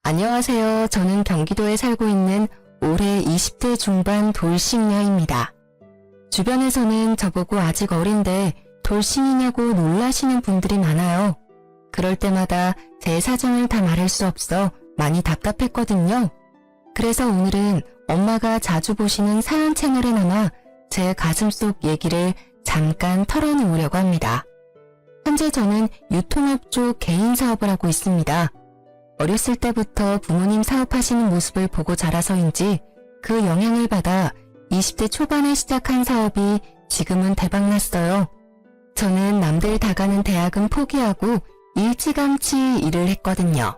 안녕하세요. 저는 경기도에 살고 있는 올해 20대 중반 돌싱녀입니다. 주변에서는 저보고 아직 어린데 돌싱이냐고 놀라시는 분들이 많아요. 그럴 때마다 제 사정을 다 말할 수 없어 많이 답답했거든요. 그래서 오늘은 엄마가 자주 보시는 사연 채널에 남아 제 가슴속 얘기를 잠깐 털어놓으려고 합니다. 현재 저는 유통업 쪽 개인 사업을 하고 있습니다. 어렸을 때부터 부모님 사업하시는 모습을 보고 자라서인지 그 영향을 받아 20대 초반에 시작한 사업이 지금은 대박났어요. 저는 남들 다 가는 대학은 포기하고 일찌감치 일을 했거든요.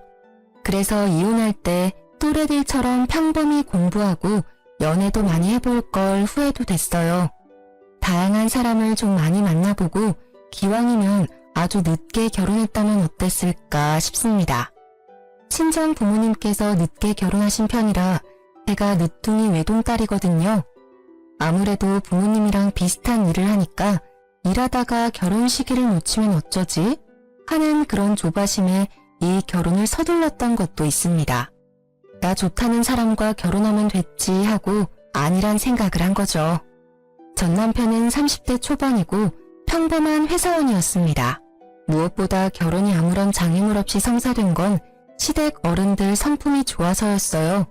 그래서 이혼할 때 또래들처럼 평범히 공부하고 연애도 많이 해볼 걸 후회도 됐어요. 다양한 사람을 좀 많이 만나보고 기왕이면 아주 늦게 결혼했다면 어땠을까 싶습니다. 친정 부모님께서 늦게 결혼하신 편이라 제가 늦둥이 외동딸이거든요. 아무래도 부모님이랑 비슷한 일을 하니까 일하다가 결혼 시기를 놓치면 어쩌지? 하는 그런 조바심에 이 결혼을 서둘렀던 것도 있습니다. 나 좋다는 사람과 결혼하면 됐지 하고 아니란 생각을 한 거죠. 전 남편은 30대 초반이고 평범한 회사원이었습니다. 무엇보다 결혼이 아무런 장애물 없이 성사된 건 시댁 어른들 성품이 좋아서였어요.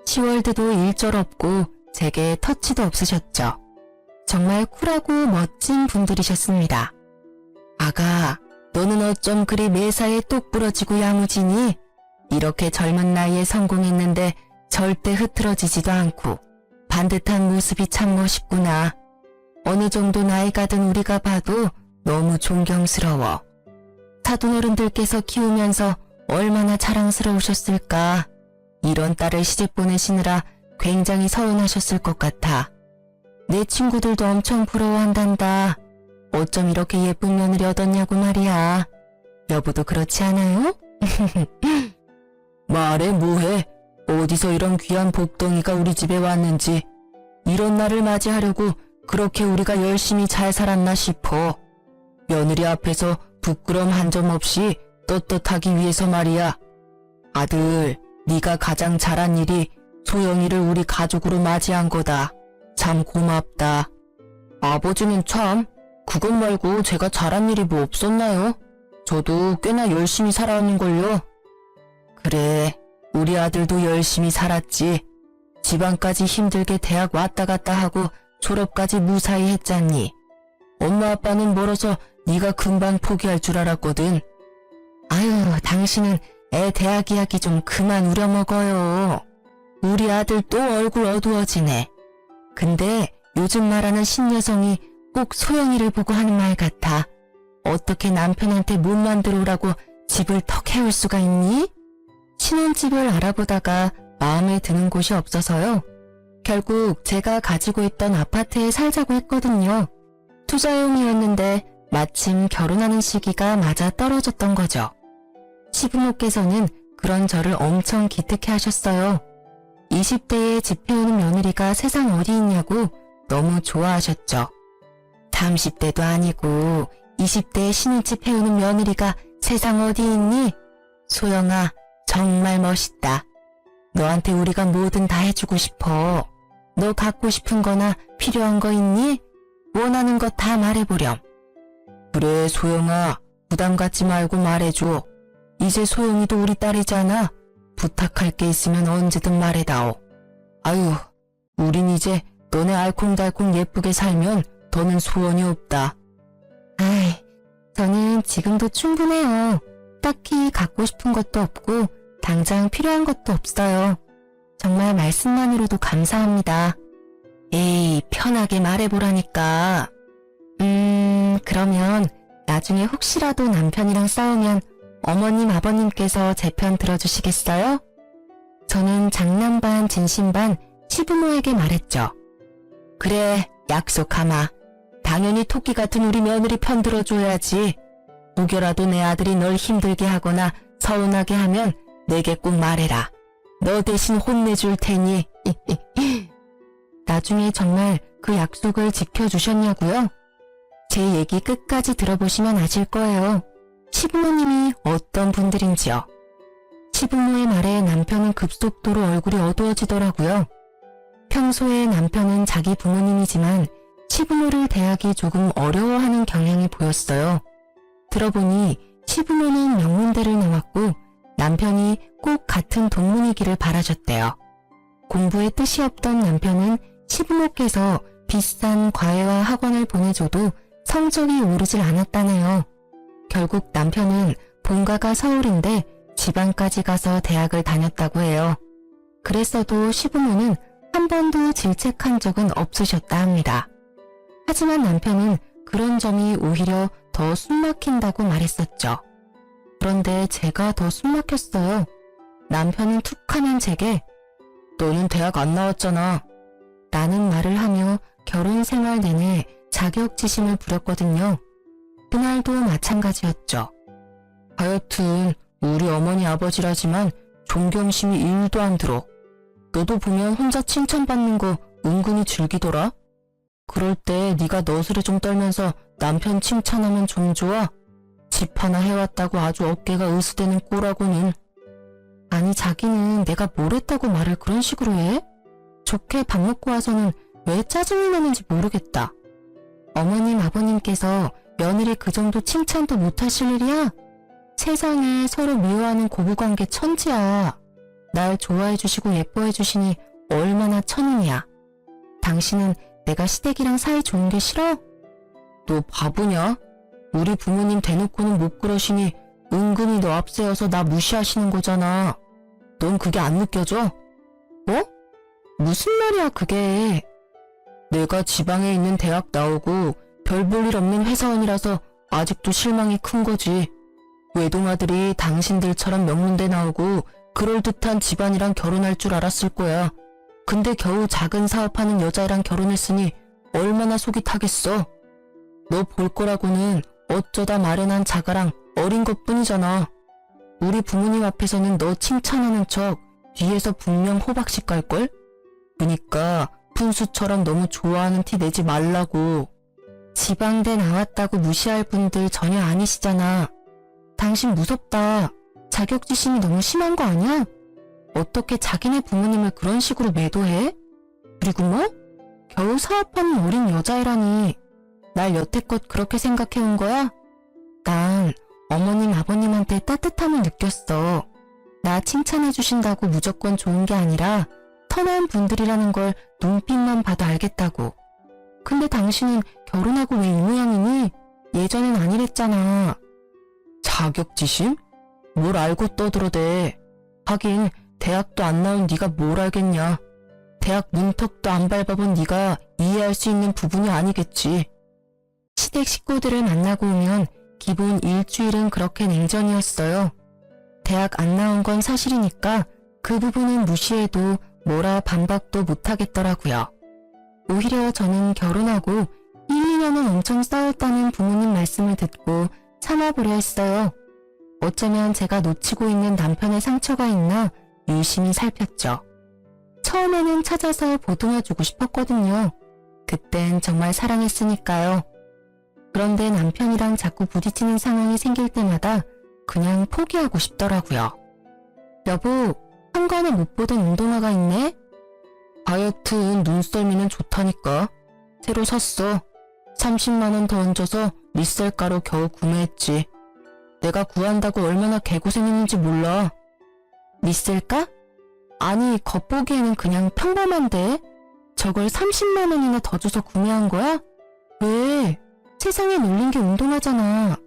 시월드도 일절 없고 제게 터치도 없으셨죠. 정말 쿨하고 멋진 분들이셨습니다. 아가, 너는 어쩜 그리 매사에 똑 부러지고 야무지니? 이렇게 젊은 나이에 성공했는데 절대 흐트러지지도 않고 반듯한 모습이 참 멋있구나. 어느 정도 나이가 든 우리가 봐도 너무 존경스러워. 사돈어른들께서 키우면서 얼마나 자랑스러우셨을까. 이런 딸을 시집 보내시느라 굉장히 서운하셨을 것 같아. 내 친구들도 엄청 부러워한단다. 어쩜 이렇게 예쁜 며느리 얻었냐고 말이야. 여보도 그렇지 않아요? 말해 뭐해. 어디서 이런 귀한 복덩이가 우리 집에 왔는지. 이런 날을 맞이하려고 그렇게 우리가 열심히 잘 살았나 싶어. 며느리 앞에서 부끄럼 한 점 없이 떳떳하기 위해서 말이야. 아들, 네가 가장 잘한 일이 소영이를 우리 가족으로 맞이한 거다. 참 고맙다. 아버지는 참, 그것 말고 제가 잘한 일이 뭐 없었나요? 저도 꽤나 열심히 살아왔는걸요. 그래, 우리 아들도 열심히 살았지. 집안까지 힘들게 대학 왔다 갔다 하고 졸업까지 무사히 했잖니. 엄마 아빠는 멀어서 네가 금방 포기할 줄 알았거든. 아유, 당신은 애 대학 이야기 좀 그만 우려먹어요. 우리 아들 또 얼굴 어두워지네. 근데 요즘 말하는 신여성이 꼭 소영이를 보고 하는 말 같아. 어떻게 남편한테 못 만들어 오라고 집을 턱 해올 수가 있니? 신혼집을 알아보다가 마음에 드는 곳이 없어서요. 결국 제가 가지고 있던 아파트에 살자고 했거든요. 투자용이었는데 마침 결혼하는 시기가 맞아 떨어졌던 거죠. 시부모께서는 그런 저를 엄청 기특해 하셨어요. 20대에 집 해오는 며느리가 세상 어디 있냐고 너무 좋아하셨죠. 30대도 아니고 20대에 신혼집 해오는 며느리가 세상 어디 있니? 소영아, 정말 멋있다. 너한테 우리가 뭐든 다 해주고 싶어. 너 갖고 싶은 거나 필요한 거 있니? 원하는 거 다 말해보렴. 그래, 소영아, 부담 갖지 말고 말해줘. 이제 소영이도 우리 딸이잖아. 부탁할 게 있으면 언제든 말해다오. 아유, 우린 이제 너네 알콩달콩 예쁘게 살면 더는 소원이 없다. 아이, 저는 지금도 충분해요. 딱히 갖고 싶은 것도 없고 당장 필요한 것도 없어요. 정말 말씀만으로도 감사합니다. 에이, 편하게 말해보라니까. 그러면 나중에 혹시라도 남편이랑 싸우면 어머님, 아버님께서 제 편 들어주시겠어요? 저는 장난 반 진심 반 시부모에게 말했죠. 그래, 약속하마. 당연히 토끼 같은 우리 며느리 편 들어줘야지. 혹여라도 내 아들이 널 힘들게 하거나 서운하게 하면 내게 꼭 말해라. 너 대신 혼내줄 테니. 나중에 정말 그 약속을 지켜주셨냐고요? 제 얘기 끝까지 들어보시면 아실 거예요. 시부모님이 어떤 분들인지요. 시부모의 말에 남편은 급속도로 얼굴이 어두워지더라고요. 평소에 남편은 자기 부모님이지만 시부모를 대하기 조금 어려워하는 경향이 보였어요. 들어보니 시부모는 명문대를 나왔고 남편이 꼭 같은 동문이기를 바라셨대요. 공부에 뜻이 없던 남편은 시부모께서 비싼 과외와 학원을 보내줘도 성적이 오르질 않았다네요. 결국 남편은 본가가 서울인데 지방까지 가서 대학을 다녔다고 해요. 그랬어도 시부모는 한 번도 질책한 적은 없으셨다 합니다. 하지만 남편은 그런 점이 오히려 더 숨막힌다고 말했었죠. 그런데 제가 더 숨막혔어요. 남편은 툭하면 제게 너는 대학 안 나왔잖아 라는 말을 하며 결혼 생활 내내 자격지심을 부렸거든요. 그날도 마찬가지였죠. 하여튼 우리 어머니 아버지라지만 존경심이 1도 안 들어. 너도 보면 혼자 칭찬받는 거 은근히 즐기더라. 그럴 때 네가 너스레 좀 떨면서 남편 칭찬하면 좀 좋아? 집 하나 해왔다고 아주 어깨가 으스대는 꼴하고는. 아니 자기는 내가 뭘 했다고 말을 그런 식으로 해? 좋게 밥 먹고 와서는 왜 짜증이 나는지 모르겠다. 어머님 아버님께서 며느리 그 정도 칭찬도 못하실 일이야? 세상에 서로 미워하는 고부관계 천지야. 날 좋아해 주시고 예뻐해 주시니 얼마나 천운이야. 당신은 내가 시댁이랑 사이 좋은 게 싫어? 너 바보냐? 우리 부모님 대놓고는 못 그러시니 은근히 너 앞세워서 나 무시하시는 거잖아. 넌 그게 안 느껴져? 뭐? 무슨 말이야 그게. 내가 지방에 있는 대학 나오고 별 볼 일 없는 회사원이라서 아직도 실망이 큰 거지. 외동아들이 당신들처럼 명문대 나오고 그럴듯한 집안이랑 결혼할 줄 알았을 거야. 근데 겨우 작은 사업하는 여자애랑 결혼했으니 얼마나 속이 타겠어. 너 볼 거라고는 어쩌다 마련한 자가랑 어린 것뿐이잖아. 우리 부모님 앞에서는 너 칭찬하는 척 뒤에서 분명 호박씨 깔걸? 그니까 푼수처럼 너무 좋아하는 티 내지 말라고. 지방대 나왔다고 무시할 분들 전혀 아니시잖아. 당신 무섭다. 자격지심이 너무 심한 거 아니야? 어떻게 자기네 부모님을 그런 식으로 매도해? 그리고 뭐? 겨우 사업하는 어린 여자애라니. 날 여태껏 그렇게 생각해온 거야? 난 어머님 아버님한테 따뜻함을 느꼈어. 나 칭찬해주신다고 무조건 좋은 게 아니라 선한 분들이라는 걸 눈빛만 봐도 알겠다고. 근데 당신은 결혼하고 왜 이 모양이니? 예전엔 아니랬잖아. 자격지심? 뭘 알고 떠들어대. 하긴 대학도 안 나온 네가 뭘 알겠냐. 대학 문턱도 안 밟아본 네가 이해할 수 있는 부분이 아니겠지. 시댁 식구들을 만나고 오면 기본 일주일은 그렇게 냉전이었어요. 대학 안 나온 건 사실이니까 그 부분은 무시해도 뭐라 반박도 못하겠더라고요. 오히려 저는 결혼하고 1, 2년은 엄청 싸웠다는 부모님 말씀을 듣고 참아보려 했어요. 어쩌면 제가 놓치고 있는 남편의 상처가 있나 유심히 살폈죠. 처음에는 찾아서 보듬어주고 싶었거든요. 그땐 정말 사랑했으니까요. 그런데 남편이랑 자꾸 부딪히는 상황이 생길 때마다 그냥 포기하고 싶더라고요. 여보, 현관에 못 보던 운동화가 있네? 하여튼 눈썰미는 좋다니까. 새로 샀어. 30만원 더 얹어서 리셀가로 겨우 구매했지. 내가 구한다고 얼마나 개고생했는지 몰라. 리셀가? 아니 겉보기에는 그냥 평범한데 저걸 30만원이나 더 줘서 구매한 거야? 왜? 세상에 놀린 게 운동화잖아.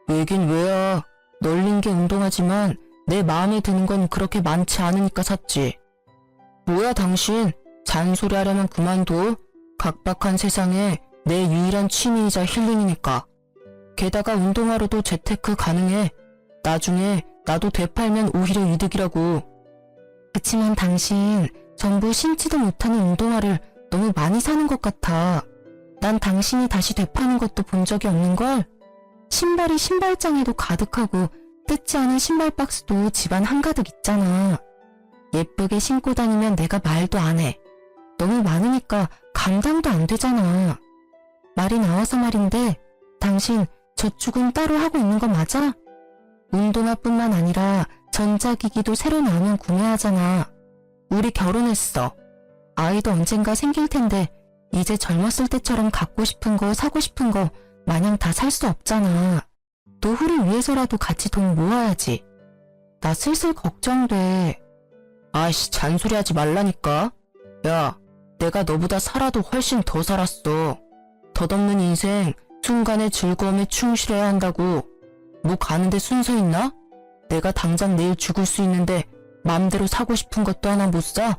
왜긴 왜야. 널린 게 운동화지만 내 마음에 드는 건 그렇게 많지 않으니까 샀지. 뭐야 당신. 잔소리 하려면 그만둬. 각박한 세상에 내 유일한 취미이자 힐링이니까. 게다가 운동화로도 재테크 가능해. 나중에 나도 되팔면 오히려 이득이라고. 그치만 당신 전부 신지도 못하는 운동화를 너무 많이 사는 것 같아. 난 당신이 다시 되파는 것도 본 적이 없는걸? 신발이 신발장에도 가득하고 뜯지 않은 신발 박스도 집안 한가득 있잖아. 예쁘게 신고 다니면 내가 말도 안 해. 너무 많으니까 감당도 안 되잖아. 말이 나와서 말인데 당신 저축은 따로 하고 있는 거 맞아? 운동화뿐만 아니라 전자기기도 새로 나오면 구매하잖아. 우리 결혼했어. 아이도 언젠가 생길 텐데 이제 젊었을 때처럼 갖고 싶은 거 사고 싶은 거 마냥 다 살 수 없잖아. 노후를 위해서라도 같이 돈 모아야지. 나 슬슬 걱정돼. 아이씨, 잔소리하지 말라니까. 야, 내가 너보다 살아도 훨씬 더 살았어. 덧없는 인생, 순간의 즐거움에 충실해야 한다고. 뭐 가는데 순서 있나? 내가 당장 내일 죽을 수 있는데 맘대로 사고 싶은 것도 하나 못 사?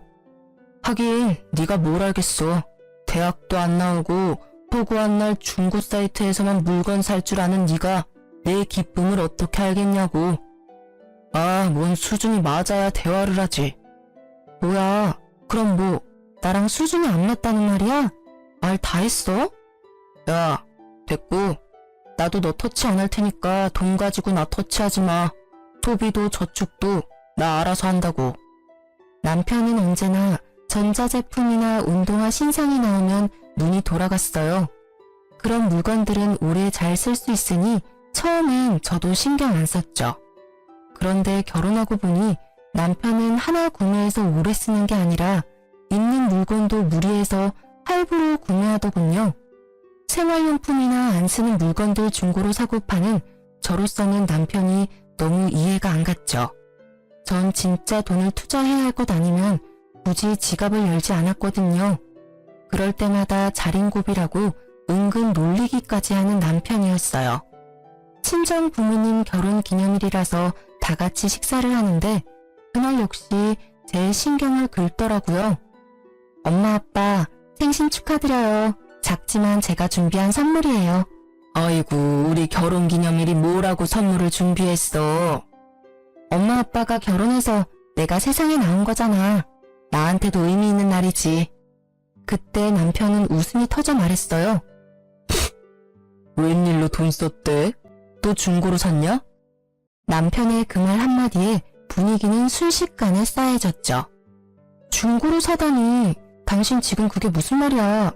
하긴 네가 뭘 알겠어. 대학도 안 나오고 허구한 날 중고 사이트에서만 물건 살 줄 아는 네가 내 기쁨을 어떻게 알겠냐고. 아, 뭔 수준이 맞아야 대화를 하지. 뭐야, 그럼 뭐 나랑 수준이 안 맞다는 말이야? 말 다 했어? 야, 됐고. 나도 너 터치 안 할 테니까 돈 가지고 나 터치하지 마. 소비도 저축도 나 알아서 한다고. 남편은 언제나 전자제품이나 운동화 신상이 나오면 눈이 돌아갔어요. 그런 물건들은 오래 잘 쓸 수 있으니 처음엔 저도 신경 안 썼죠. 그런데 결혼하고 보니 남편은 하나 구매해서 오래 쓰는 게 아니라 있는 물건도 무리해서 할부로 구매하더군요. 생활용품이나 안 쓰는 물건들 중고로 사고 파는 저로서는 남편이 너무 이해가 안 갔죠. 전 진짜 돈을 투자해야 할 것 아니면 굳이 지갑을 열지 않았거든요. 그럴 때마다 자린고비라고 은근 놀리기까지 하는 남편이었어요. 친정 부모님 결혼 기념일이라서 다 같이 식사를 하는데 그날 역시 제 신경을 긁더라고요. 엄마 아빠 생신 축하드려요. 작지만 제가 준비한 선물이에요. 아이고, 우리 결혼 기념일이 뭐라고 선물을 준비했어. 엄마 아빠가 결혼해서 내가 세상에 나온 거잖아. 나한테도 의미 있는 날이지. 그때 남편은 웃음이 터져 말했어요. 웬일로 돈 썼대? 또 중고로 샀냐? 남편의 그 말 한마디에 분위기는 순식간에 싸해졌죠. 중고로 사다니, 당신 지금 그게 무슨 말이야?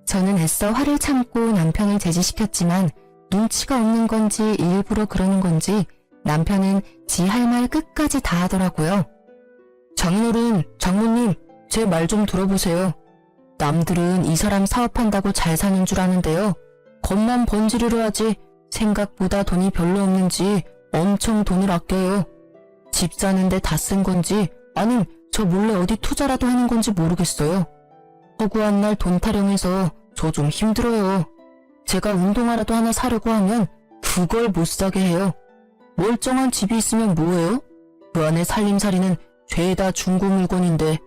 저는 애써 화를 참고 남편을 제지시켰지만 눈치가 없는 건지 일부러 그러는 건지 남편은 지 할 말 끝까지 다 하더라고요. 장인어른, 장모님, 제 말 좀 들어보세요. 남들은 이 사람 사업한다고 잘 사는 줄 아는데요. 겉만 번지르르 하지 생각보다 돈이 별로 없는지 엄청 돈을 아껴요. 집 사는데 다 쓴 건지 아님 저 몰래 어디 투자라도 하는 건지 모르겠어요. 허구한 날 돈 타령해서 저 좀 힘들어요. 제가 운동화라도 하나 사려고 하면 그걸 못 사게 해요. 멀쩡한 집이 있으면 뭐해요? 그 안에 살림살이는 죄다 중고 물건인데.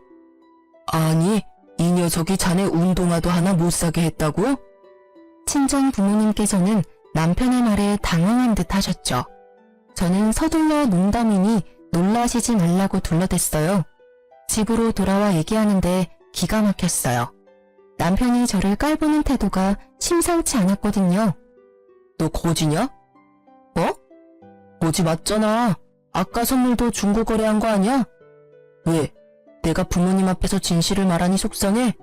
아니, 이 녀석이 자네 운동화도 하나 못 사게 했다고? 친정 부모님께서는 남편의 말에 당황한 듯 하셨죠. 저는 서둘러 농담이니 놀라시지 말라고 둘러댔어요. 집으로 돌아와 얘기하는데 기가 막혔어요. 남편이 저를 깔보는 태도가 심상치 않았거든요. 너 거지냐? 어? 거지 맞잖아. 아까 선물도 중고 거래한 거 아니야? 왜? 내가 부모님 앞에서 진실을 말하니 속상해?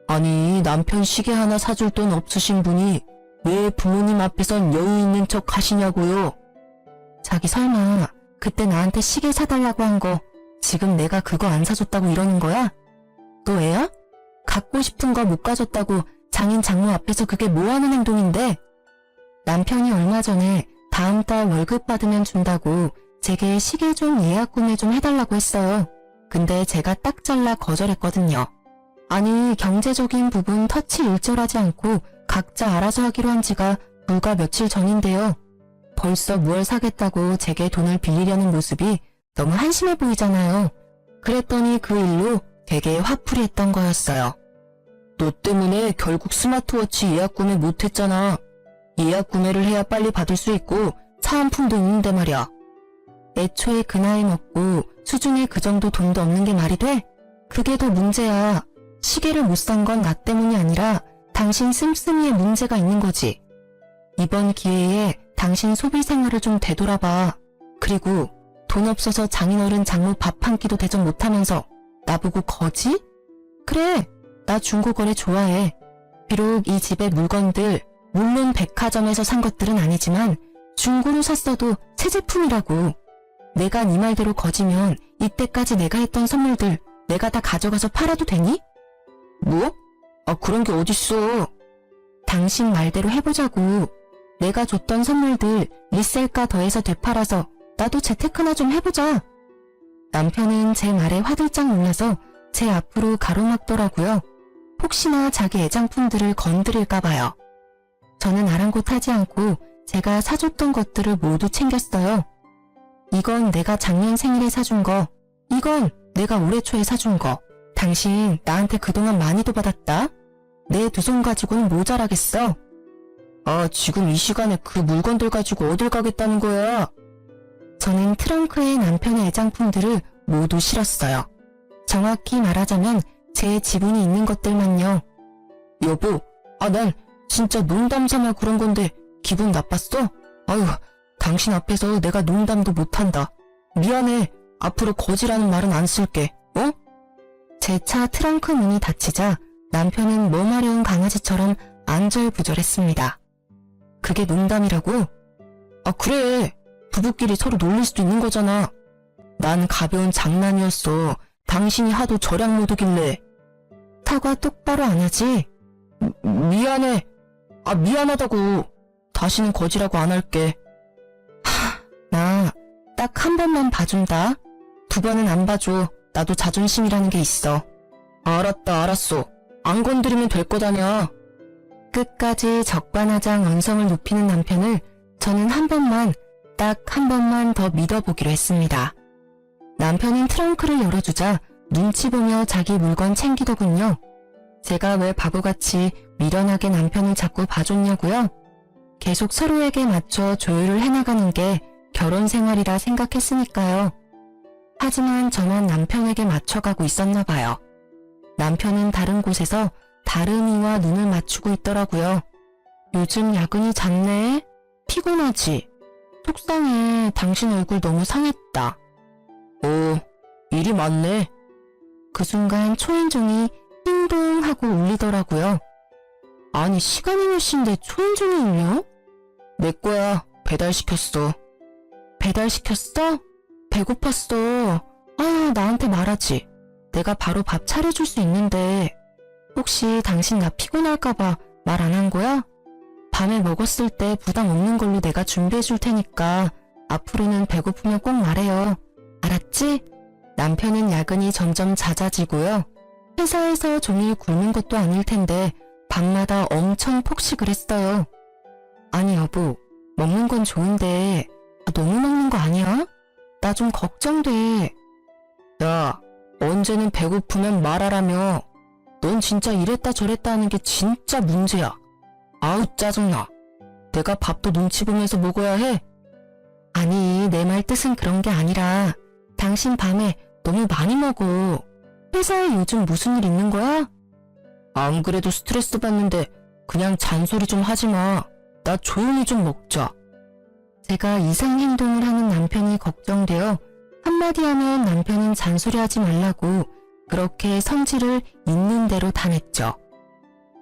아니, 남편 시계 하나 사줄 돈 없으신 분이 왜 부모님 앞에선 여유 있는 척 하시냐고요? 자기 설마 그때 나한테 시계 사달라고 한 거 지금 내가 그거 안 사줬다고 이러는 거야? 너 애야? 갖고 싶은 거 못 가졌다고 장인 장모 앞에서 그게 뭐하는 행동인데? 남편이 얼마 전에 다음 달 월급 받으면 준다고 제게 시계 좀 예약 구매 좀 해달라고 했어요. 근데 제가 딱 잘라 거절했거든요. 아니, 경제적인 부분 터치 일절하지 않고 각자 알아서 하기로 한 지가 불과 며칠 전인데요. 벌써 무얼 사겠다고 제게 돈을 빌리려는 모습이 너무 한심해 보이잖아요. 그랬더니 그 일로 되게 화풀이 했던 거였어요. 너 때문에 결국 스마트워치 예약 구매 못했잖아. 예약 구매를 해야 빨리 받을 수 있고 사은품도 있는데 말이야. 애초에 그 나이 먹고 수중에 그 정도 돈도 없는 게 말이 돼? 그게 더 문제야. 시계를 못 산 건 나 때문이 아니라 당신 씀씀이에 문제가 있는 거지. 이번 기회에 당신 소비 생활을 좀 되돌아봐. 그리고 돈 없어서 장인어른 장모 밥 한 끼도 대접 못하면서 나보고 거지? 그래, 나 중고거래 좋아해. 비록 이 집의 물건들, 물론 백화점에서 산 것들은 아니지만 중고로 샀어도 새 제품이라고. 내가 네 말대로 거지면 이때까지 내가 했던 선물들 내가 다 가져가서 팔아도 되니? 뭐? 그런 게 어딨어. 당신 말대로 해보자고. 내가 줬던 선물들 리셀가 더해서 되팔아서 나도 재테크나 좀 해보자. 남편은 제 말에 화들짝 놀라서 제 앞으로 가로막더라고요. 혹시나 자기 애장품들을 건드릴까봐요. 저는 아랑곳하지 않고 제가 사줬던 것들을 모두 챙겼어요. 이건 내가 작년 생일에 사준 거, 이건 내가 올해 초에 사준 거. 당신 나한테 그동안 많이도 받았다. 내 두 손 가지고는 모자라겠어. 지금 이 시간에 그 물건들 가지고 어딜 가겠다는 거야? 저는 트렁크에 남편의 애장품들을 모두 실었어요. 정확히 말하자면 제 지분이 있는 것들만요. 여보, 난 진짜 농담 삼아 그런 건데 기분 나빴어? 아유, 당신 앞에서 내가 농담도 못한다. 미안해. 앞으로 거지라는 말은 안 쓸게. 제 차 트렁크 문이 닫히자 남편은 머마려운 강아지처럼 안절부절했습니다. 그게 농담이라고? 그래. 부부끼리 서로 놀릴 수도 있는 거잖아. 난 가벼운 장난이었어. 당신이 하도 절약 모드길래. 사과 똑바로 안 하지? 미안해. 미안하다고. 다시는 거지라고 안 할게. 나 딱 한 번만 봐준다. 두 번은 안 봐줘. 나도 자존심이라는 게 있어. 알았다, 알았어. 안 건드리면 될 거다냐. 끝까지 적반하장 언성을 높이는 남편을 저는 딱 한 번만 더 믿어보기로 했습니다. 남편은 트렁크를 열어주자 눈치 보며 자기 물건 챙기더군요. 제가 왜 바보같이 미련하게 남편을 자꾸 봐줬냐고요? 계속 서로에게 맞춰 조율을 해나가는 게 결혼 생활이라 생각했으니까요. 하지만 저만 남편에게 맞춰가고 있었나 봐요. 남편은 다른 곳에서 다른 이와 눈을 맞추고 있더라고요. 요즘 야근이 잦네? 피곤하지? 속상해. 당신 얼굴 너무 상했다. 일이 많네. 그 순간 초인종이 띵동 하고 울리더라고요. 아니, 시간이 몇 시인데 초인종이 울려? 내 거야. 배달시켰어. 배달시켰어? 배고팠어. 아유, 나한테 말하지. 내가 바로 밥 차려줄 수 있는데. 혹시 당신 나 피곤할까봐 말 안 한 거야? 밤에 먹었을 때 부담 없는 걸로 내가 준비해줄 테니까 앞으로는 배고프면 꼭 말해요. 알았지? 남편은 야근이 점점 잦아지고요. 회사에서 종일 굶는 것도 아닐 텐데 밤마다 엄청 폭식을 했어요. 아니 여보, 먹는 건 좋은데 너무 먹는 거 아니야? 나 좀 걱정돼. 야, 언제는 배고프면 말하라며. 넌 진짜 이랬다 저랬다 하는 게 진짜 문제야. 아우 짜증나. 내가 밥도 눈치 보면서 먹어야 해? 아니, 내 말 뜻은 그런 게 아니라 당신 밤에 너무 많이 먹어. 회사에 요즘 무슨 일 있는 거야? 안 그래도 스트레스 받는데 그냥 잔소리 좀 하지 마. 나 조용히 좀 먹자. 제가 이상 행동을 하는 남편이 걱정되어 한마디 하면 남편은 잔소리하지 말라고 그렇게 성질을 있는 대로 다 냈죠.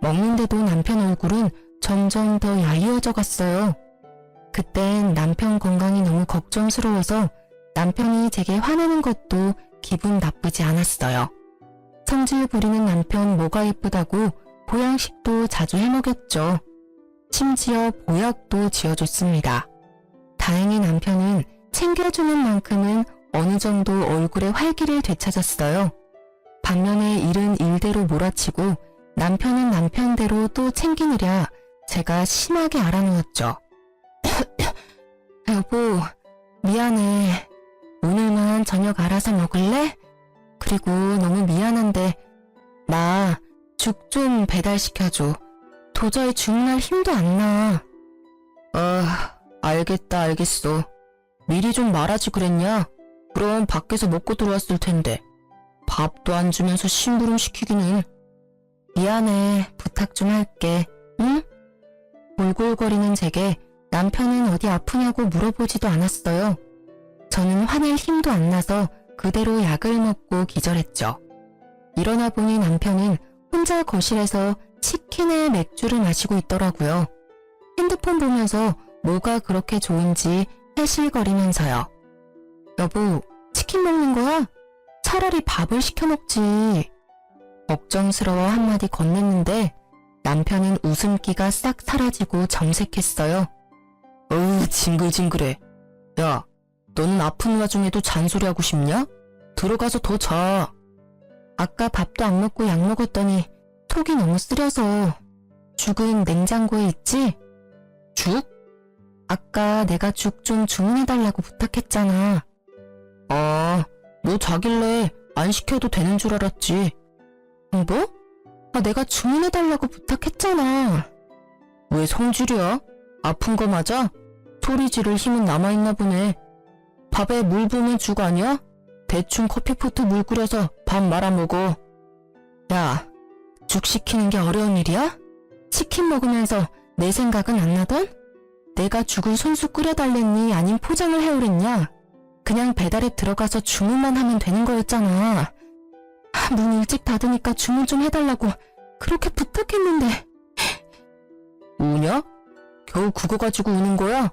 먹는데도 남편 얼굴은 점점 더 야위어져 갔어요. 그땐 남편 건강이 너무 걱정스러워서 남편이 제게 화내는 것도 기분 나쁘지 않았어요. 성질 부리는 남편 뭐가 예쁘다고 보양식도 자주 해먹였죠. 심지어 보약도 지어줬습니다. 다행히 남편은 챙겨주는 만큼은 어느 정도 얼굴에 활기를 되찾았어요. 반면에 일은 일대로 몰아치고 남편은 남편대로 또 챙기느랴 제가 심하게 알아누웠죠. 여보, 미안해. 오늘만 저녁 알아서 먹을래? 그리고 너무 미안한데 나 죽 좀 배달시켜줘. 도저히 죽는 힘도 안 나. 알겠다, 알겠어. 미리 좀 말하지 그랬냐? 그럼 밖에서 먹고 들어왔을 텐데. 밥도 안 주면서 심부름 시키기는. 미안해, 부탁 좀 할게. 응? 골골거리는 제게 남편은 어디 아프냐고 물어보지도 않았어요. 저는 화낼 힘도 안 나서 그대로 약을 먹고 기절했죠. 일어나 보니 남편은 혼자 거실에서 치킨에 맥주를 마시고 있더라고요. 핸드폰 보면서 뭐가 그렇게 좋은지 해실거리면서요. 여보, 치킨 먹는 거야? 차라리 밥을 시켜 먹지. 걱정스러워 한마디 건넸는데 남편은 웃음기가 싹 사라지고 정색했어요. 어우, 징글징글해. 야, 너는 아픈 와중에도 잔소리하고 싶냐? 들어가서 더 자. 아까 밥도 안 먹고 약 먹었더니 속이 너무 쓰려서. 죽은 냉장고에 있지? 죽? 아까 내가 죽 좀 주문해달라고 부탁했잖아. 아, 너 자길래 안 시켜도 되는 줄 알았지. 뭐? 아, 내가 주문해달라고 부탁했잖아. 왜 성질이야? 아픈 거 맞아? 소리 지를 힘은 남아있나 보네. 밥에 물 부으면 죽 아니야? 대충 커피포트 물 끓여서 밥 말아 먹어. 야, 죽 시키는 게 어려운 일이야? 치킨 먹으면서 내 생각은 안 나던? 내가 죽을 손수 끓여달랬니? 아님 포장을 해오랬냐? 그냥 배달에 들어가서 주문만 하면 되는 거였잖아. 문 일찍 닫으니까 주문 좀 해달라고 그렇게 부탁했는데. 우냐? 겨우 그거 가지고 우는 거야?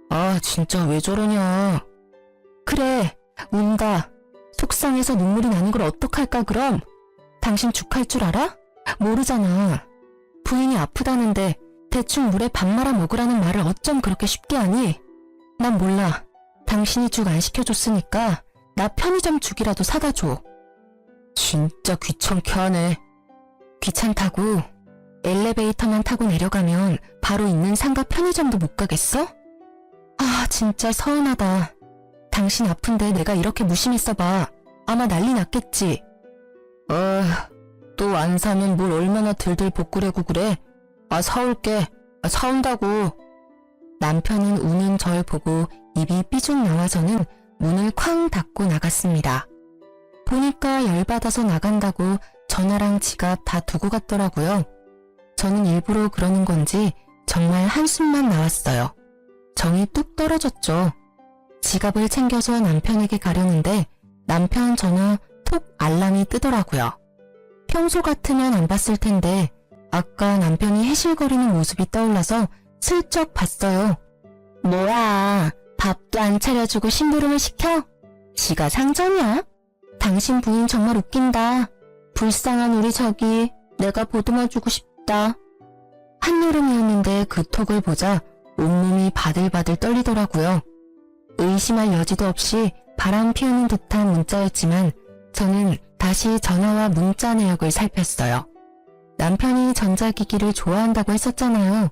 아, 진짜 왜 저러냐. 그래, 운다. 속상해서 눈물이 나는 걸 어떡할까 그럼? 당신 죽할 줄 알아? 모르잖아. 부인이 아프다는데 대충 물에 밥 말아 먹으라는 말을 어쩜 그렇게 쉽게 하니? 난 몰라. 당신이 죽 안 시켜줬으니까 나 편의점 죽이라도 사다 줘. 진짜 귀찮게 하네. 귀찮다고? 엘리베이터만 타고 내려가면 바로 있는 상가 편의점도 못 가겠어? 아, 진짜 서운하다. 당신 아픈데 내가 이렇게 무심했어봐. 아마 난리 났겠지. 또 안 사면 뭘 얼마나 들들 볶으려고 그래. 아, 사올게. 아, 사온다고. 남편은 우는 절 보고 입이 삐죽 나와서는 문을 쾅 닫고 나갔습니다. 보니까 열받아서 나간다고 전화랑 지갑 다 두고 갔더라고요. 저는 일부러 그러는 건지 정말 한숨만 나왔어요. 정이 뚝 떨어졌죠. 지갑을 챙겨서 남편에게 가려는데 남편 전화 톡 알람이 뜨더라고요. 평소 같으면 안 봤을 텐데 아까 남편이 해실거리는 모습이 떠올라서 슬쩍 봤어요. 뭐야, 밥도 안 차려주고 심부름을 시켜? 지가 상전이야? 당신 부인 정말 웃긴다. 불쌍한 우리 저기, 내가 보듬어주고 싶다. 한여름이었는데 그 톡을 보자 온몸이 바들바들 떨리더라고요. 의심할 여지도 없이 바람 피우는 듯한 문자였지만 저는 다시 전화와 문자 내역을 살폈어요. 남편이 전자기기를 좋아한다고 했었잖아요.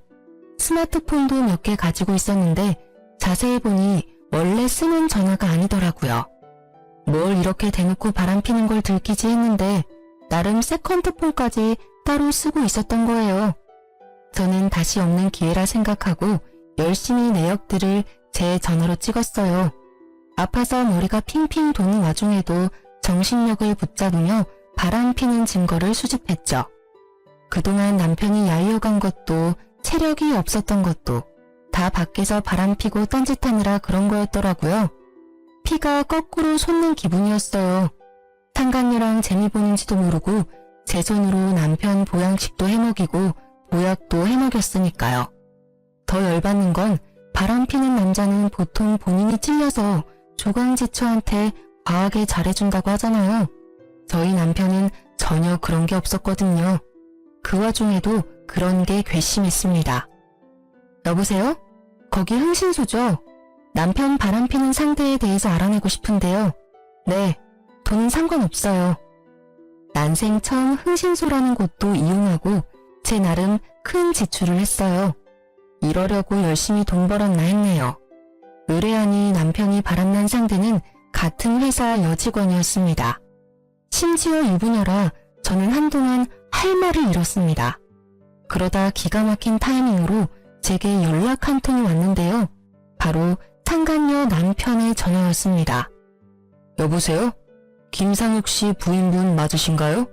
스마트폰도 몇 개 가지고 있었는데 자세히 보니 원래 쓰는 전화가 아니더라고요. 뭘 이렇게 대놓고 바람피는 걸 들키지 했는데 나름 세컨드폰까지 따로 쓰고 있었던 거예요. 저는 다시 없는 기회라 생각하고 열심히 내역들을 제 전화로 찍었어요. 아파서 머리가 핑핑 도는 와중에도 정신력을 붙잡으며 바람피는 증거를 수집했죠. 그동안 남편이 야유어간 것도 체력이 없었던 것도 다 밖에서 바람피고 딴짓하느라 그런 거였더라고요. 피가 거꾸로 솟는 기분이었어요. 상간녀랑 재미 보는지도 모르고 제 손으로 남편 보양식도 해먹이고 보약도 해먹였으니까요. 더 열받는 건 바람피는 남자는 보통 본인이 찔려서 조강지처한테 과하게 잘해준다고 하잖아요. 저희 남편은 전혀 그런 게 없었거든요. 그 와중에도 그런 게 괘씸했습니다. 여보세요? 거기 흥신소죠? 남편 바람피는 상대에 대해서 알아내고 싶은데요. 네, 돈은 상관없어요. 난생 처음 흥신소라는 곳도 이용하고 제 나름 큰 지출을 했어요. 이러려고 열심히 돈 벌었나 했네요. 의뢰하니 남편이 바람난 상대는 같은 회사 여직원이었습니다. 심지어 유부녀라 저는 한동안 할 말을 잃었습니다. 그러다 기가 막힌 타이밍으로 제게 연락 한 통이 왔는데요. 바로 상간녀 남편의 전화였습니다. 여보세요? 김상욱 씨 부인분 맞으신가요?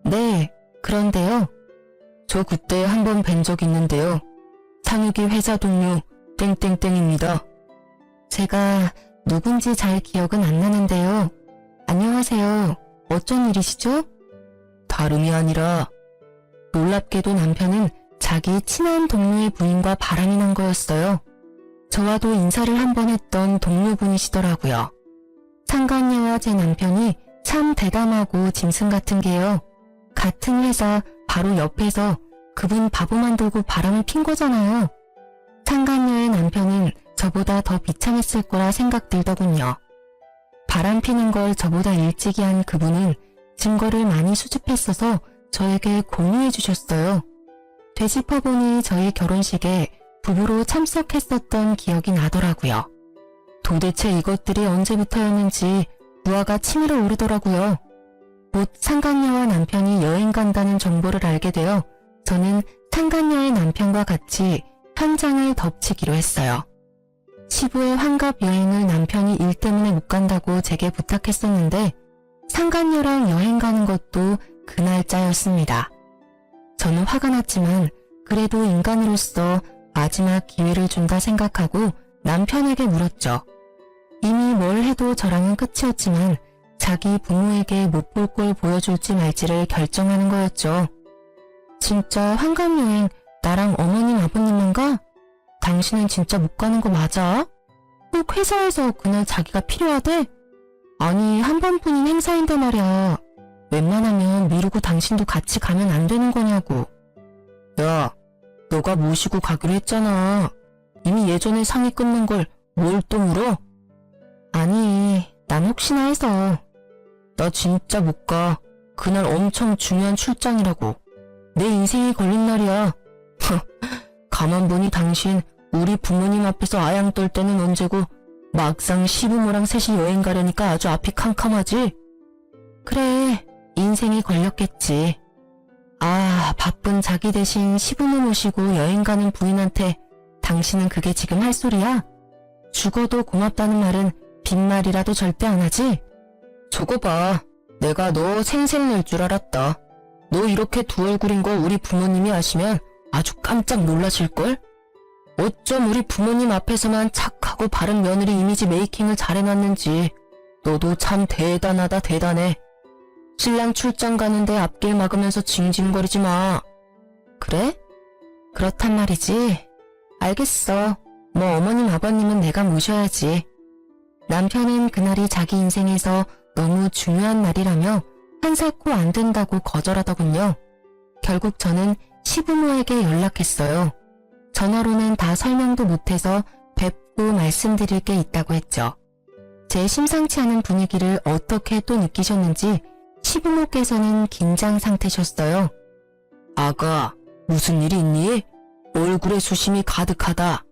네, 그런데요. 저 그때 한 번 뵌 적 있는데요. 상욱이 회사 동료 땡땡땡입니다. 제가 누군지 잘 기억은 안 나는데요. 안녕하세요. 어쩐 일이시죠? 다름이 아니라 놀랍게도 남편은 자기 친한 동료의 부인과 바람이 난 거였어요. 저와도 인사를 한 번 했던 동료분이시더라고요. 상간녀와 제 남편이 참 대담하고 짐승 같은 게요. 같은 회사 바로 옆에서 그분 바보 만들고 바람을 핀 거잖아요. 상간녀의 남편은 저보다 더 비참했을 거라 생각 들더군요. 바람 피는 걸 저보다 일찍이 한 그분은 증거를 많이 수집했어서 저에게 공유해 주셨어요. 되짚어보니 저희 결혼식에 부부로 참석했었던 기억이 나더라고요. 도대체 이것들이 언제부터였는지 무화가 치밀어 오르더라고요. 곧 상간녀와 남편이 여행 간다는 정보를 알게 되어 저는 상간녀의 남편과 같이 현장을 덮치기로 했어요. 시부의 환갑 여행을 남편이 일 때문에 못 간다고 제게 부탁했었는데 상간녀랑 여행 가는 것도 그 날짜였습니다. 저는 화가 났지만 그래도 인간으로서 마지막 기회를 준다 생각하고 남편에게 물었죠. 이미 뭘 해도 저랑은 끝이었지만 자기 부모에게 못 볼 걸 보여줄지 말지를 결정하는 거였죠. 진짜 환갑여행 나랑 어머님 아버님만 가? 당신은 진짜 못 가는 거 맞아? 꼭 회사에서 그날 자기가 필요하대? 아니 한 번뿐인 행사인데 말이야. 웬만하면 미루고 당신도 같이 가면 안 되는 거냐고. 야, 너가 모시고 가기로 했잖아. 이미 예전에 상의 끊는 걸 뭘 또 물어? 아니, 난 혹시나 해서. 나 진짜 못 가. 그날 엄청 중요한 출장이라고. 내 인생이 걸린 날이야. 가만 보니 당신 우리 부모님 앞에서 아양 떨 때는 언제고 막상 시부모랑 셋이 여행 가려니까 아주 앞이 캄캄하지? 그래, 인생이 걸렸겠지. 아, 바쁜 자기 대신 시부모 모시고 여행 가는 부인한테 당신은 그게 지금 할 소리야? 죽어도 고맙다는 말은 빈말이라도 절대 안 하지? 저거 봐. 내가 너 생색 낼 줄 알았다. 너 이렇게 두 얼굴인 거 우리 부모님이 아시면 아주 깜짝 놀라실걸? 어쩜 우리 부모님 앞에서만 착하고 바른 며느리 이미지 메이킹을 잘해놨는지. 너도 참 대단하다 대단해. 신랑 출장 가는데 앞길 막으면서 징징거리지 마. 그래? 그렇단 말이지. 알겠어. 뭐 어머님 아버님은 내가 모셔야지. 남편은 그날이 자기 인생에서 너무 중요한 날이라며 한사코 안 된다고 거절하더군요. 결국 저는 시부모에게 연락했어요. 전화로는 다 설명도 못해서 뵙고 말씀드릴 게 있다고 했죠. 제 심상치 않은 분위기를 어떻게 또 느끼셨는지 시부모께서는 긴장 상태셨어요. 아가, 무슨 일이 있니? 얼굴에 수심이 가득하다.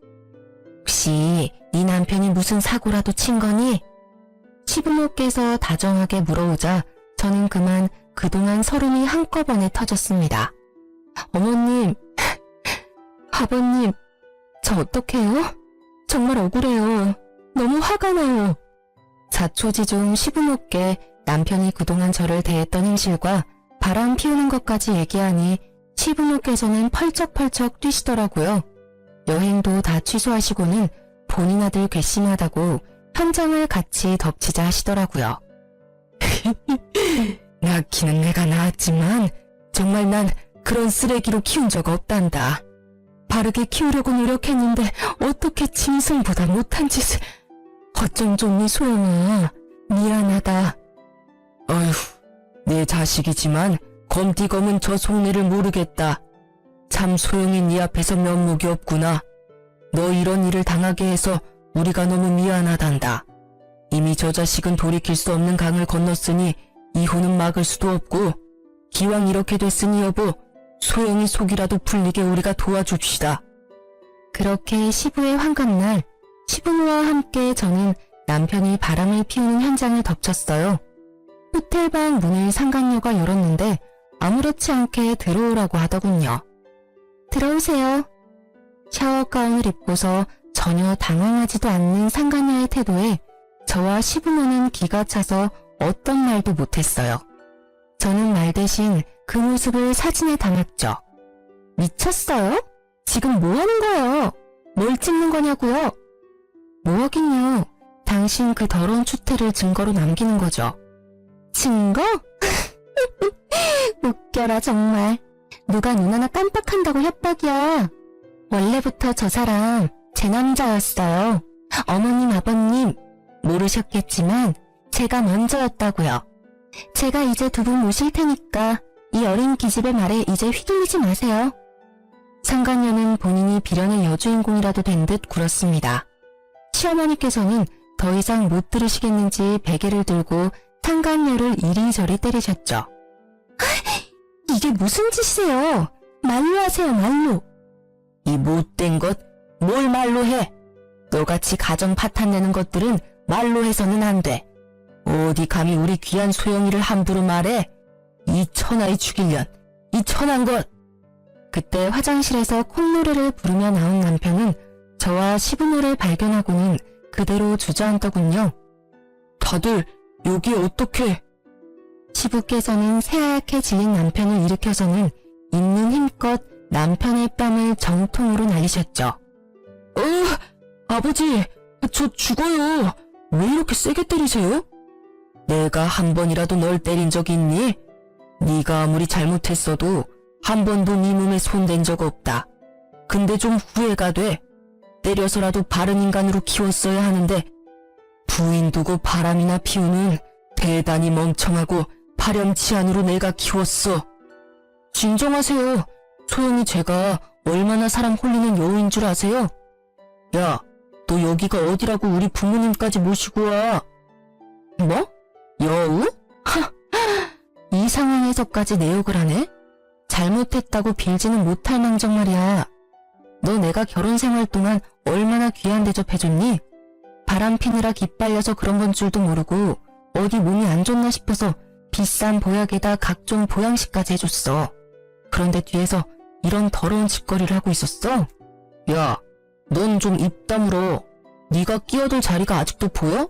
혹시 네 남편이 무슨 사고라도 친 거니? 시부모께서 다정하게 물어오자 저는 그만 그동안 서름이 한꺼번에 터졌습니다. 어머님, 아버님, 저 어떡해요? 정말 억울해요. 너무 화가 나요. 자초지종 시부모께 남편이 그동안 저를 대했던 행실과 바람 피우는 것까지 얘기하니 시부모께서는 펄쩍펄쩍 뛰시더라고요. 여행도 다 취소하시고는 본인 아들 괘씸하다고 현장을 같이 덮치자 하시더라고요. 낳기는 내가 낳았지만 정말 난 그런 쓰레기로 키운 적 없단다. 바르게 키우려고 노력했는데 어떻게 짐승보다 못한 짓을. 어쩜 좋니 소영아. 미안하다. 어휴, 네 자식이지만 검디검은 저 속내를 모르겠다. 참 소영이 네 앞에서 면목이 없구나. 너 이런 일을 당하게 해서 우리가 너무 미안하단다. 이미 저 자식은 돌이킬 수 없는 강을 건넜으니 이혼은 막을 수도 없고 기왕 이렇게 됐으니 여보, 소영이 속이라도 풀리게 우리가 도와줍시다. 그렇게 시부의 환갑날 시부모와 함께 저는 남편이 바람을 피우는 현장을 덮쳤어요. 호텔방 문을 상간녀가 열었는데 아무렇지 않게 들어오라고 하더군요. 들어오세요. 샤워 가운을 입고서 전혀 당황하지도 않는 상간녀의 태도에 저와 시부모는 기가 차서 어떤 말도 못했어요. 저는 말 대신 그 모습을 사진에 담았죠. 미쳤어요? 지금 뭐 하는 거예요? 뭘 찍는 거냐고요? 뭐 하긴요. 당신 그 더러운 추태를 증거로 남기는 거죠. 증거? 웃겨라 정말. 누가 눈 하나 깜빡한다고 협박이야. 원래부터 저 사람 제 남자였어요. 어머님 아버님 모르셨겠지만 제가 먼저였다고요. 제가 이제 두 분 모실 테니까 이 어린 기집의 말에 이제 휘둘리지 마세요. 상간녀는 본인이 비련의 여주인공이라도 된 듯 굴었습니다. 시어머니께서는 더 이상 못 들으시겠는지 베개를 들고 상간녀를 이리저리 때리셨죠. 이게 무슨 짓이세요? 말로 하세요, 말로. 이 못된 것, 뭘 말로 해? 너같이 가정 파탄내는 것들은 말로 해서는 안 돼. 어디 감히 우리 귀한 소영이를 함부로 말해? 이 천하의 죽일년, 이 천한 것. 그때 화장실에서 콧노래를 부르며 나온 남편은 저와 시부모를 발견하고는 그대로 주저앉더군요. 다들 여기 어떻게? 시부께서는 새하얗게 질린 남편을 일으켜서는 있는 힘껏 남편의 뺨을 정통으로 날리셨죠. 아버지, 저 죽어요. 왜 이렇게 세게 때리세요? 내가 한 번이라도 널 때린 적 있니? 네가 아무리 잘못했어도 한 번도 네 몸에 손댄 적 없다. 근데 좀 후회가 돼. 때려서라도 바른 인간으로 키웠어야 하는데 부인 두고 바람이나 피우는 대단히 멍청하고 파렴치한으로 내가 키웠어. 진정하세요. 소영이 제가 얼마나 사람 홀리는 여우인 줄 아세요? 야, 너 여기가 어디라고 우리 부모님까지 모시고 와. 뭐? 여우? 이 상황에서까지 내 욕을 하네? 잘못했다고 빌지는 못할 망정 말이야. 너 내가 결혼 생활 동안 얼마나 귀한 대접해줬니? 바람 피느라 기빨려서 그런 건 줄도 모르고 어디 몸이 안 좋나 싶어서 비싼 보약에다 각종 보양식까지 해줬어. 그런데 뒤에서 이런 더러운 짓거리를 하고 있었어? 야, 넌 좀 입 다물어. 네가 끼어들 자리가 아직도 보여?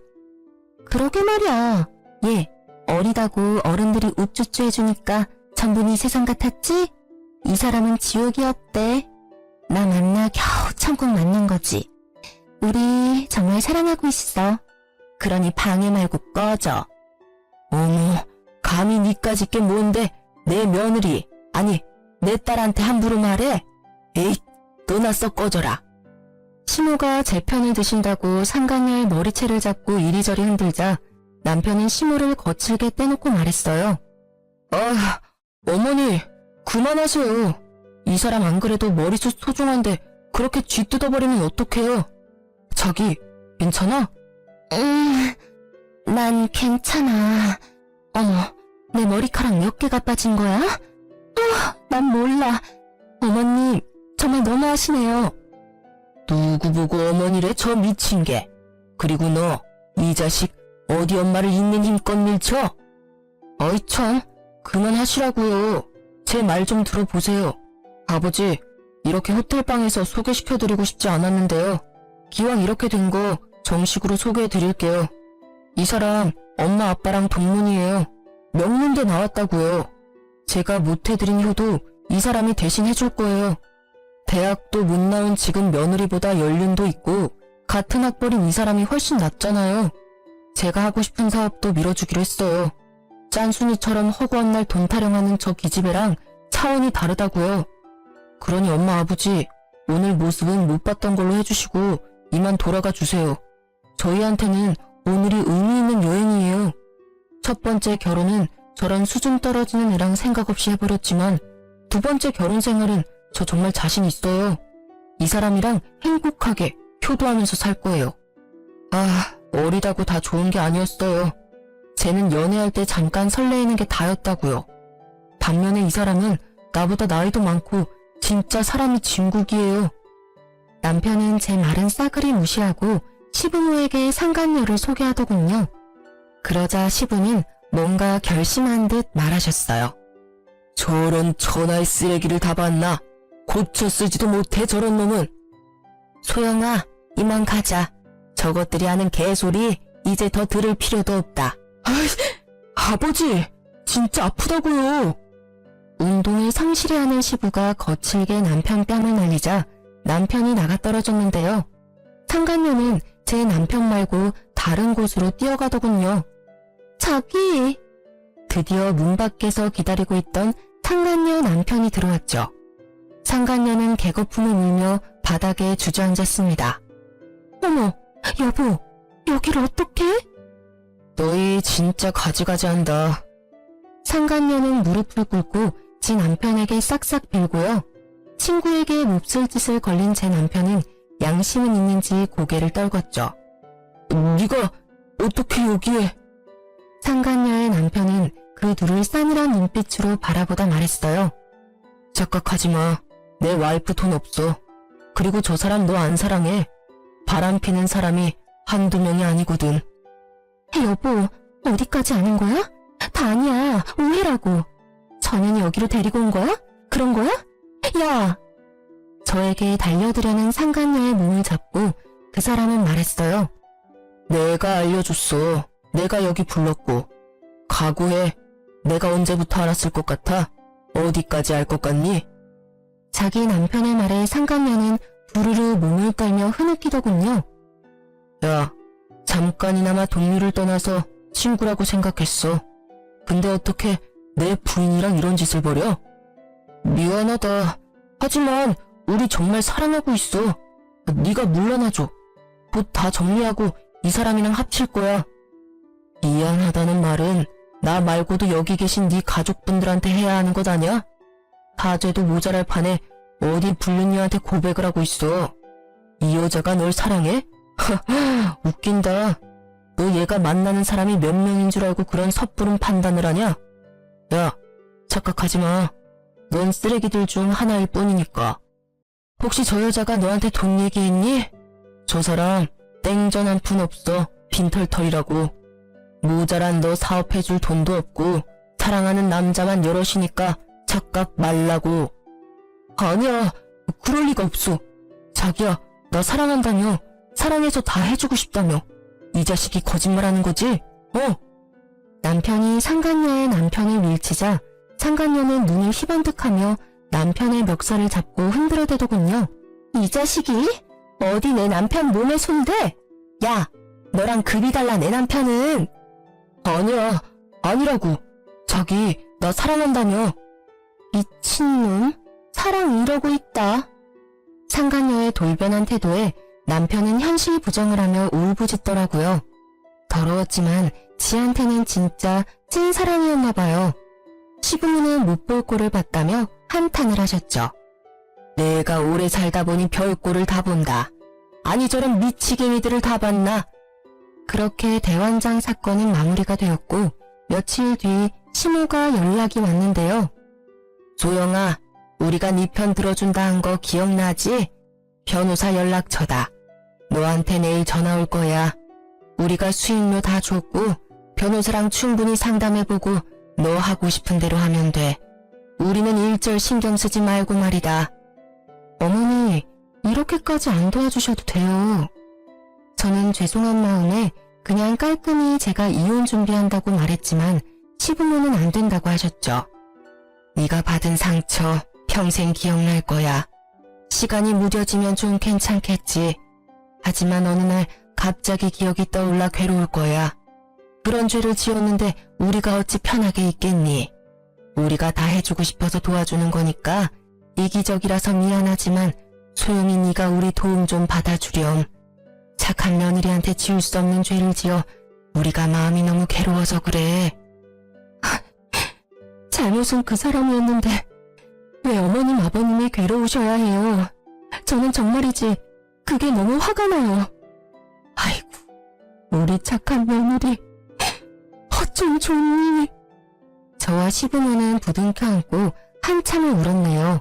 그러게 말이야. 얘, 어리다고 어른들이 우쭈쭈 해주니까 전부 네 세상 같았지? 이 사람은 지옥이었대. 나 만나 겨우 천국 만난 거지. 우리 정말 사랑하고 있어. 그러니 방해 말고 꺼져. 어머, 감히 니까짓 게 뭔데 내 며느리, 아니 내 딸한테 함부로 말해? 에잇, 너나 썩 꺼져라. 시모가 제 편을 드신다고 상간녀의 머리채를 잡고 이리저리 흔들자 남편은 시모를 거칠게 떼놓고 말했어요. 어머니, 그만하세요. 이 사람 안 그래도 머리숱 소중한데 그렇게 쥐 뜯어버리면 어떡해요? 자기, 괜찮아? 난 괜찮아. 어머, 내 머리카락 몇 개가 빠진 거야? 난 몰라. 어머님, 정말 너무하시네요. 누구 보고 어머니래, 저 미친 게. 그리고 너, 이 자식, 어디 엄마를 있는 힘껏 밀쳐? 어이 참, 그만하시라고요. 제 말 좀 들어보세요. 아버지, 이렇게 호텔방에서 소개시켜드리고 싶지 않았는데요. 기왕 이렇게 된 거 정식으로 소개해드릴게요. 이 사람 엄마 아빠랑 동문이에요. 명문대 나왔다고요. 제가 못해드린 효도 이 사람이 대신 해줄 거예요. 대학도 못 나온 지금 며느리보다 연륜도 있고 같은 학벌인 이 사람이 훨씬 낫잖아요. 제가 하고 싶은 사업도 밀어주기로 했어요. 짠순이처럼 허구한 날 돈 타령하는 저 기집애랑 차원이 다르다고요. 그러니 엄마 아버지, 오늘 모습은 못 봤던 걸로 해주시고 이만 돌아가 주세요. 저희한테는 오늘이 의미 있는 여행이에요. 첫 번째 결혼은 저런 수준 떨어지는 애랑 생각 없이 해버렸지만 두 번째 결혼 생활은 저 정말 자신 있어요. 이 사람이랑 행복하게 효도하면서 살 거예요. 어리다고 다 좋은 게 아니었어요. 쟤는 연애할 때 잠깐 설레이는 게 다였다고요. 반면에 이 사람은 나보다 나이도 많고 진짜 사람이 진국이에요. 남편은 제 말은 싸그리 무시하고 시부모에게 상간녀를 소개하더군요. 그러자 시부는 뭔가 결심한 듯 말하셨어요. 저런 천하의 쓰레기를 다 봤나? 고쳐 쓰지도 못해 저런 놈은. 소영아, 이만 가자. 저것들이 하는 개소리 이제 더 들을 필요도 없다. 아버지, 진짜 아프다고요. 운동을 성실히 하는 시부가 거칠게 남편 뺨을 날리자 남편이 나가떨어졌는데요. 상간녀는 제 남편 말고 다른 곳으로 뛰어가더군요. 자기! 드디어 문 밖에서 기다리고 있던 상간녀 남편이 들어왔죠. 상간녀는 개거품을 울며 바닥에 주저앉았습니다. 어머, 여보, 여기를 어떡해? 너희 진짜 가지가지한다. 상간녀는 무릎을 꿇고 지 남편에게 싹싹 빌고요. 친구에게 몹쓸 짓을 걸린 제 남편은 양심은 있는지 고개를 떨궜죠. 네가 어떻게 여기에? 상간녀의 남편은 그 둘을 싸늘한 눈빛으로 바라보다 말했어요. 착각하지 마. 내 와이프 돈 없어. 그리고 저 사람 너 안 사랑해. 바람 피는 사람이 한두 명이 아니거든. 여보, 어디까지 아는 거야? 다 아니야. 오해라고. 전현이 여기로 데리고 온 거야? 그런 거야? 야! 저에게 달려들려는 상간녀의 몸을 잡고 그 사람은 말했어요. 내가 알려줬어. 내가 여기 불렀고. 각오해. 내가 언제부터 알았을 것 같아? 어디까지 알 것 같니? 자기 남편의 말에 상간녀는 부르르 몸을 떨며 흐느끼더군요. 야, 잠깐이나마 동료를 떠나서 친구라고 생각했어. 근데 어떻게 내 부인이랑 이런 짓을 벌여? 미안하다. 하지만 우리 정말 사랑하고 있어. 네가 물러나줘. 곧 다 정리하고 이 사람이랑 합칠 거야. 미안하다는 말은 나 말고도 여기 계신 네 가족분들한테 해야 하는 것 아냐? 사죄도 모자랄 판에 어디 불륜녀한테 고백을 하고 있어. 이 여자가 널 사랑해? 웃긴다. 너 얘가 만나는 사람이 몇 명인 줄 알고 그런 섣부른 판단을 하냐? 야, 착각하지 마. 넌 쓰레기들 중 하나일 뿐이니까. 혹시 저 여자가 너한테 돈 얘기했니? 저 사람 땡전 한 푼 없어. 빈털털이라고. 모자란 너 사업해줄 돈도 없고 사랑하는 남자만 여럿이니까 착각 말라고. 아니야, 그럴 리가 없어. 자기야, 나 사랑한다며. 사랑해서 다 해주고 싶다며. 이 자식이 거짓말하는 거지? 남편이 상간녀의 남편을 밀치자 상간녀는 눈을 희번뜩하며 남편의 멱살을 잡고 흔들어대더군요. 이 자식이? 어디 내 남편 몸에 손대? 야, 너랑 급이 달라 내 남편은. 아니야, 아니라고. 자기, 나 사랑한다며. 미친놈, 사랑 이러고 있다. 상간녀의 돌변한 태도에 남편은 현실 부정을 하며 울부짖더라고요. 더러웠지만 지한테는 진짜 찐 사랑이었나 봐요. 시부모는 못 볼 꼴을 봤다며 한탄을 하셨죠. 내가 오래 살다 보니 별꼴을 다 본다. 아니 저런 미치갱이들을 다 봤나? 그렇게 대환장 사건은 마무리가 되었고 며칠 뒤 시모가 연락이 왔는데요. 소영아, 우리가 네 편 들어준다 한 거 기억나지? 변호사 연락처다. 너한테 내일 전화 올 거야. 우리가 수임료 다 줬고 변호사랑 충분히 상담해보고 너 하고 싶은 대로 하면 돼. 우리는 일절 신경 쓰지 말고 말이다. 어머니, 이렇게까지 안 도와주셔도 돼요. 저는 죄송한 마음에 그냥 깔끔히 제가 이혼 준비한다고 말했지만 시부모는 안 된다고 하셨죠. 네가 받은 상처 평생 기억날 거야. 시간이 무뎌지면 좀 괜찮겠지. 하지만 어느 날 갑자기 기억이 떠올라 괴로울 거야. 그런 죄를 지었는데 우리가 어찌 편하게 있겠니? 우리가 다 해주고 싶어서 도와주는 거니까 이기적이라서 미안하지만 소영이 네가 우리 도움 좀 받아주렴. 착한 며느리한테 지울 수 없는 죄를 지어 우리가 마음이 너무 괴로워서 그래. 잘못은 그 사람이었는데 왜 어머님 아버님이 괴로우셔야 해요. 저는 정말이지 그게 너무 화가 나요. 아이고, 우리 착한 며느리 어쩜 좋니? 저와 시부모는 부둥켜 안고 한참을 울었네요.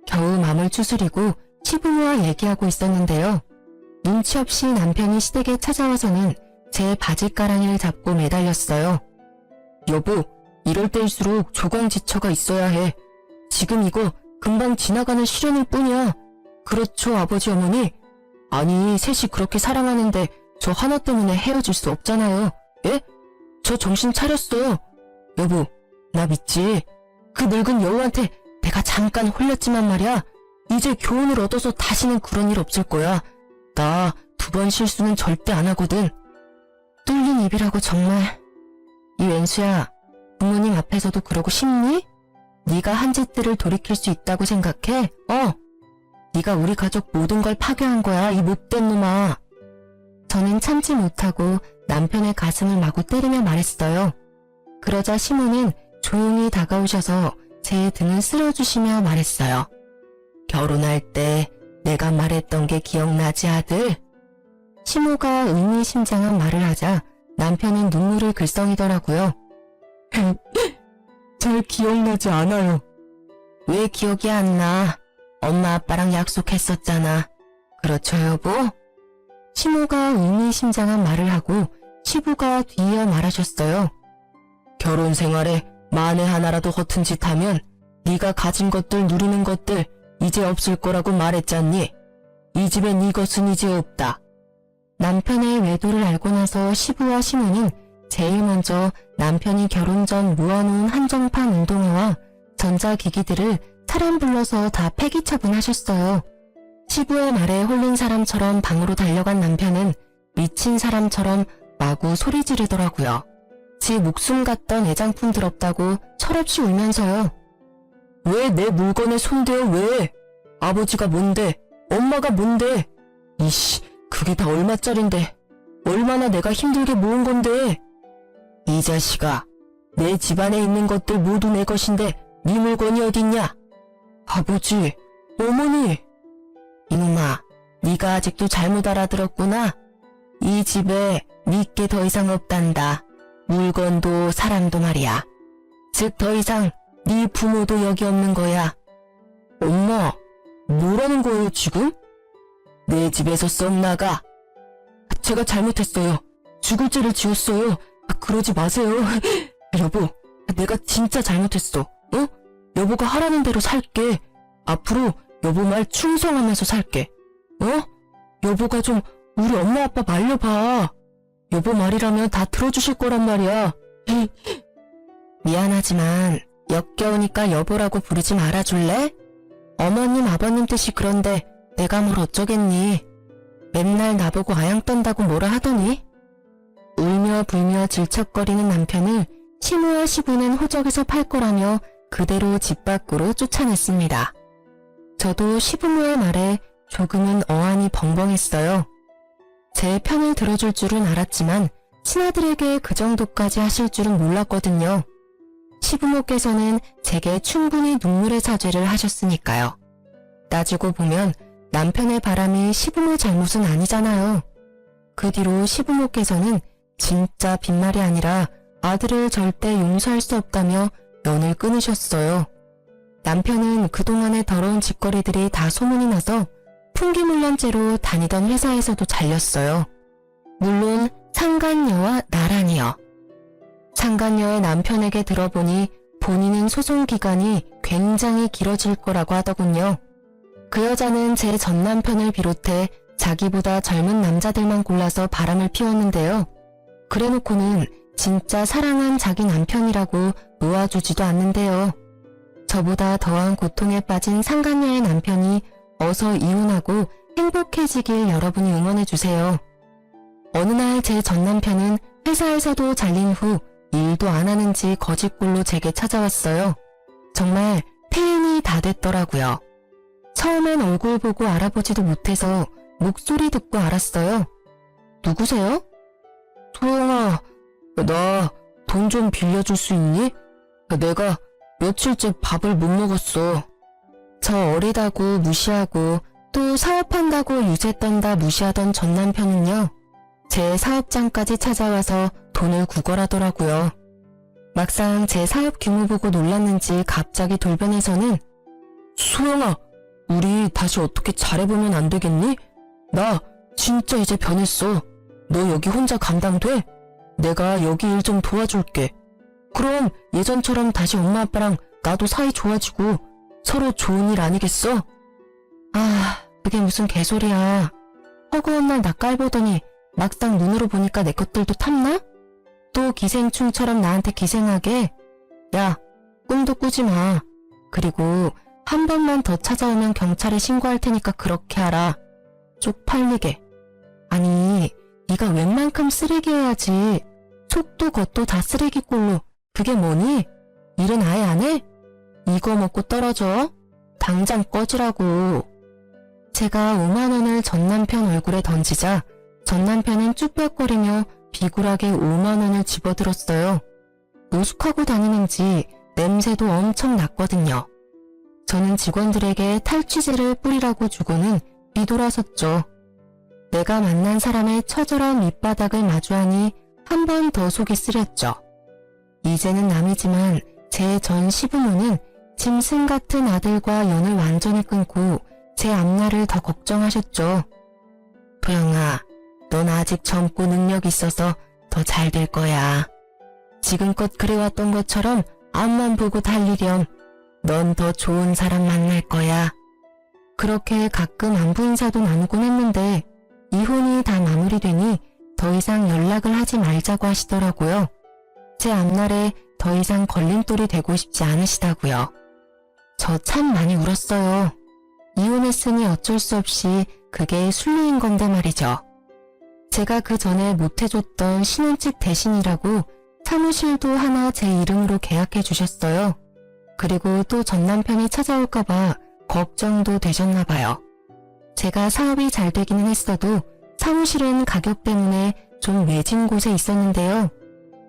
겨우 맘을 추스리고 시부모와 얘기하고 있었는데요. 눈치 없이 남편이 시댁에 찾아와서는 제 바지가랑이를 잡고 매달렸어요. 여보, 이럴 때일수록 조광지처가 있어야 해. 지금 이거 금방 지나가는 시련일 뿐이야. 그렇죠, 아버지 어머니? 아니, 셋이 그렇게 사랑하는데 저 하나 때문에 헤어질 수 없잖아요. 예? 저 정신 차렸어요. 여보, 나 믿지? 그 늙은 여우한테 내가 잠깐 홀렸지만 말이야. 이제 교훈을 얻어서 다시는 그런 일 없을 거야. 나 2번 실수는 절대 안 하거든. 뚫린 입이라고 정말. 이 웬수야, 부모님 앞에서도 그러고 싶니? 네가 한 짓들을 돌이킬 수 있다고 생각해? 네가 우리 가족 모든 걸 파괴한 거야, 이 못된 놈아. 저는 참지 못하고 남편의 가슴을 마구 때리며 말했어요. 그러자 시모는 조용히 다가오셔서 제 등을 쓸어주시며 말했어요. 결혼할 때 내가 말했던 게 기억나지, 아들? 시모가 의미심장한 말을 하자 남편은 눈물을 글썽이더라고요. 잘 기억나지 않아요. 왜 기억이 안 나? 엄마 아빠랑 약속했었잖아. 그렇죠, 여보? 시모가 의미심장한 말을 하고 시부가 뒤이어 말하셨어요. 결혼 생활에 만에 하나라도 허튼 짓 하면 네가 가진 것들 누리는 것들 이제 없을 거라고 말했잖니. 이 집엔 이것은 이제 없다. 남편의 외도를 알고 나서 시부와 시모는 제일 먼저 남편이 결혼 전 모아놓은 한정판 운동화와 전자기기들을 사람 불러서 다 폐기 처분하셨어요. 시부의 말에 홀린 사람처럼 방으로 달려간 남편은 미친 사람처럼 마구 소리 지르더라고요. 지 목숨 같던 애장품들 없다고 철없이 울면서요. 왜 내 물건에 손대요, 왜? 아버지가 뭔데? 엄마가 뭔데? 이씨, 그게 다 얼마짜린데? 얼마나 내가 힘들게 모은 건데? 이 자식아, 내 집안에 있는 것들 모두 내 것인데 네 물건이 어딨냐? 아버지, 어머니. 이놈아, 네가 아직도 잘못 알아들었구나. 이 집에 네게 더 이상 없단다. 물건도 사람도 말이야. 즉 더 이상 네 부모도 여기 없는 거야. 엄마, 뭐라는 거예요 지금? 내 집에서 썩 나가. 제가 잘못했어요. 죽을 죄를 지었어요. 그러지 마세요. 여보, 내가 진짜 잘못했어. 어? 여보가 하라는 대로 살게. 앞으로 여보 말 충성하면서 살게. 어? 여보가 좀 우리 엄마 아빠 말려봐. 여보 말이라면 다 들어주실 거란 말이야. 미안하지만 역겨우니까 여보라고 부르지 말아줄래? 어머님 아버님 뜻이 그런데 내가 뭘 어쩌겠니. 맨날 나보고 아양 떤다고 뭐라 하더니. 울며 불며 질척거리는 남편을 시모와 시부는 호적에서 팔 거라며 그대로 집 밖으로 쫓아냈습니다. 저도 시부모의 말에 조금은 어안이 벙벙했어요. 제 편을 들어줄 줄은 알았지만 친아들에게 그 정도까지 하실 줄은 몰랐거든요. 시부모께서는 제게 충분히 눈물의 사죄를 하셨으니까요. 따지고 보면 남편의 바람이 시부모 잘못은 아니잖아요. 그 뒤로 시부모께서는 진짜 빈말이 아니라 아들을 절대 용서할 수 없다며 연을 끊으셨어요. 남편은 그동안의 더러운 짓거리들이 다 소문이 나서 풍기물란죄로 다니던 회사에서도 잘렸어요. 물론 상간녀와 나란히요. 상간녀의 남편에게 들어보니 본인은 소송 기간이 굉장히 길어질 거라고 하더군요. 그 여자는 제 전남편을 비롯해 자기보다 젊은 남자들만 골라서 바람을 피웠는데요. 그래놓고는 진짜 사랑한 자기 남편이라고 놓아주지도 않는데요. 저보다 더한 고통에 빠진 상간녀의 남편이 어서 이혼하고 행복해지길 여러분이 응원해주세요. 어느 날 제 전남편은 회사에서도 잘린 후 일도 안 하는지 거짓골로 제게 찾아왔어요. 정말 폐인이 다 됐더라고요. 처음엔 얼굴 보고 알아보지도 못해서 목소리 듣고 알았어요. 누구세요? 소영아, 나 돈 좀 빌려줄 수 있니? 내가 며칠째 밥을 못 먹었어. 저 어리다고 무시하고 또 사업한다고 유세 떤다 무시하던 전 남편은요. 제 사업장까지 찾아와서 돈을 구걸하더라고요. 막상 제 사업 규모 보고 놀랐는지 갑자기 돌변해서는 소영아, 우리 다시 어떻게 잘해보면 안 되겠니? 나 진짜 이제 변했어. 너 여기 혼자 감당돼? 내가 여기 일 좀 도와줄게. 그럼 예전처럼 다시 엄마 아빠랑 나도 사이 좋아지고 서로 좋은 일 아니겠어? 아, 그게 무슨 개소리야. 허구한 날 나 깔보더니 막상 눈으로 보니까 내 것들도 탐나? 또 기생충처럼 나한테 기생하게? 야, 꿈도 꾸지 마. 그리고 한 번만 더 찾아오면 경찰에 신고할 테니까 그렇게 하라. 쪽팔리게. 아니, 네가 웬만큼 쓰레기여야지. 속도 겉도 다 쓰레기꼴로. 그게 뭐니? 일은 아예 안 해? 이거 먹고 떨어져? 당장 꺼지라고. 제가 5만 원을 전 남편 얼굴에 던지자 전 남편은 쭈뼛거리며 비굴하게 5만 원을 집어들었어요. 노숙하고 다니는지 냄새도 엄청 났거든요. 저는 직원들에게 탈취제를 뿌리라고 주고는 뒤돌아섰죠. 내가 만난 사람의 처절한 밑바닥을 마주하니 한 번 더 속이 쓰렸죠. 이제는 남이지만 제 전 시부모는 짐승 같은 아들과 연을 완전히 끊고 제 앞날을 더 걱정하셨죠. 도영아, 넌 아직 젊고 능력 있어서 더 잘 될 거야. 지금껏 그래왔던 것처럼 앞만 보고 달리렴. 넌 더 좋은 사람 만날 거야. 그렇게 가끔 안부 인사도 나누곤 했는데 이혼이 다 마무리되니 더 이상 연락을 하지 말자고 하시더라고요. 제 앞날에 더 이상 걸림돌이 되고 싶지 않으시다고요. 저 참 많이 울었어요. 이혼했으니 어쩔 수 없이 그게 순리인 건데 말이죠. 제가 그 전에 못해줬던 신혼집 대신이라고 사무실도 하나 제 이름으로 계약해 주셨어요. 그리고 또 전 남편이 찾아올까봐 걱정도 되셨나 봐요. 제가 사업이 잘 되기는 했어도 사무실은 가격 때문에 좀 외진 곳에 있었는데요.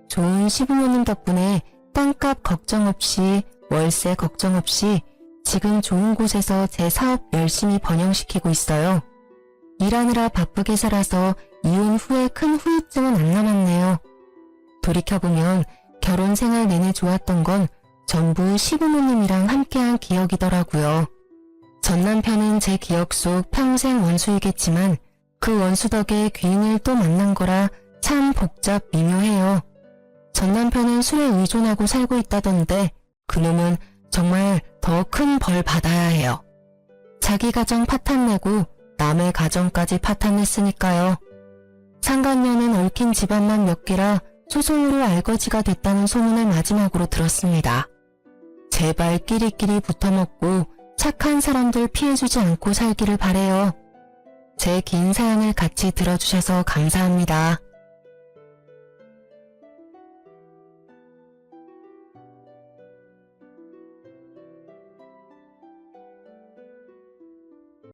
좋은 시부모님 덕분에 땅값 걱정 없이 월세 걱정 없이 지금 좋은 곳에서 제 사업 열심히 번영시키고 있어요. 일하느라 바쁘게 살아서 이혼 후에 큰 후유증은 안 남았네요. 돌이켜보면 결혼 생활 내내 좋았던 건 전부 시부모님이랑 함께한 기억이더라고요. 전 남편은 제 기억 속 평생 원수이겠지만 그 원수 덕에 귀인을 또 만난 거라 참 복잡 미묘해요. 전 남편은 술에 의존하고 살고 있다던데 그놈은 정말 더 큰 벌 받아야 해요. 자기 가정 파탄내고 남의 가정까지 파탄냈으니까요. 상간녀는 얽힌 집안만 몇 개라 소송으로 알거지가 됐다는 소문을 마지막으로 들었습니다. 제발 끼리끼리 붙어먹고 착한 사람들 피해주지 않고 살기를 바래요. 제 긴 사연을 같이 들어주셔서 감사합니다.